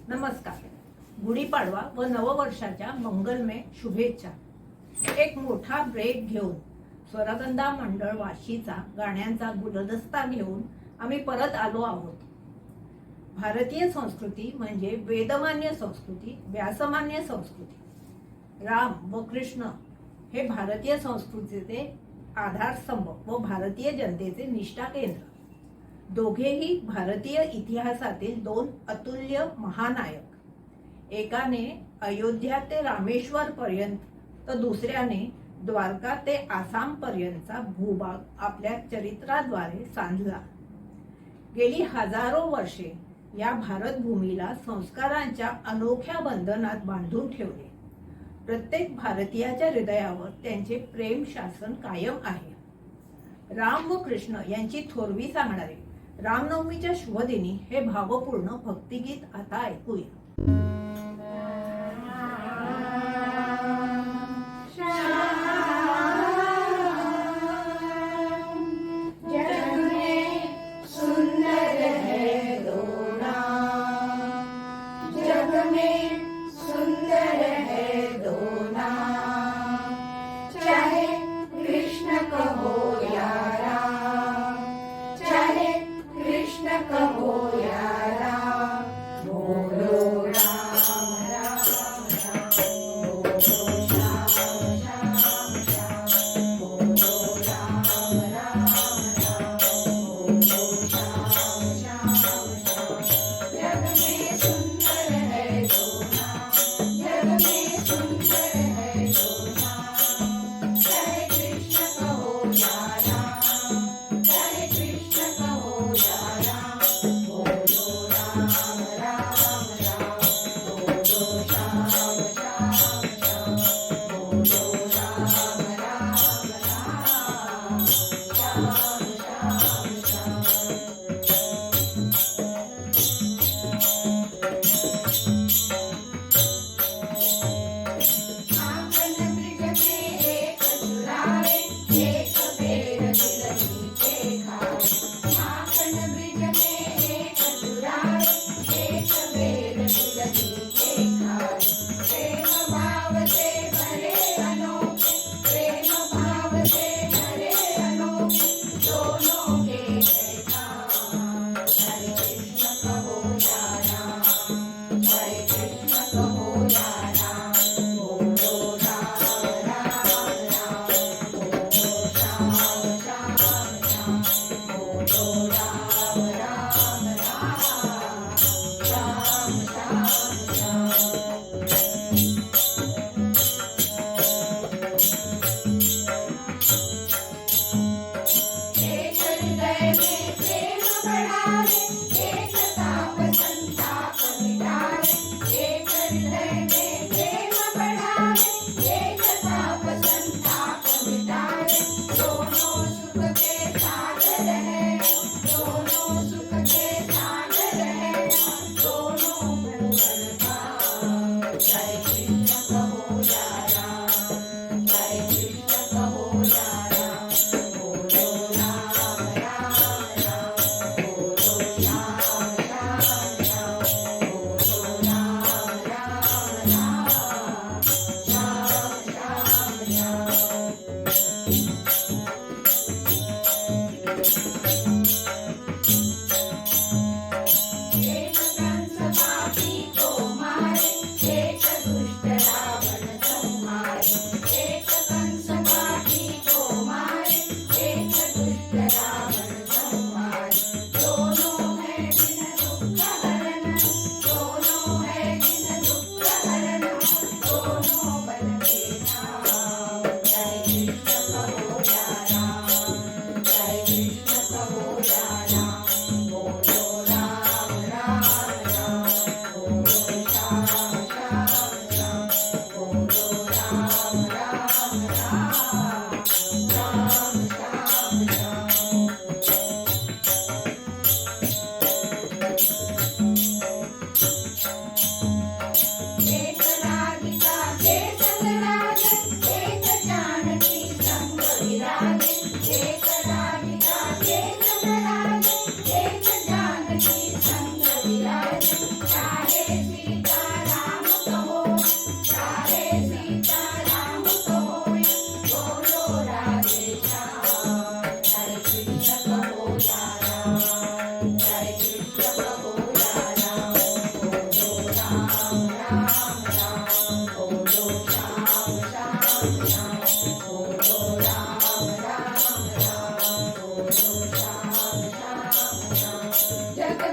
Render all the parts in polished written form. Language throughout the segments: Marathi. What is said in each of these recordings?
नमस्कार. गुढीपाडवा व नववर्षाच्या मंगलमय शुभेच्छा. एक मोठा ब्रेक घेऊन स्वरगंधा मंडळ वाशीचा गाण्यांचा गुलदस्ता घेऊन आम्ही परत आलो आहोत. भारतीय संस्कृती म्हणजे वेदमान्य संस्कृती, व्यासमान्य संस्कृती. राम व कृष्ण हे भारतीय संस्कृतीचे आधारस्तंभ व भारतीय जनतेचे निष्ठा केंद्र. दोघेही भारतीय इतिहासातील दोन अतुल्य महानायक. एकाने अयोध्या ते रामेश्वर पर्यंत तर दुसऱ्याने द्वारका ते आसाम पर्यंतचा भूभाग आपल्या चरित्राद्वारे सांधला. गेली हजारो वर्षे या भारतभूमीला संस्कारांच्या अनोख्या बंधनात बांधून ठेवले. प्रत्येक भारतीयाच्या हृदयावर त्यांचे प्रेम शासन कायम आहे. राम व कृष्ण यांची थोरवी सांगणारे रामनवमीच्या शुभदिनी हे भावपूर्ण भक्तिगीत आता ऐकूया.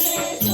Yeah.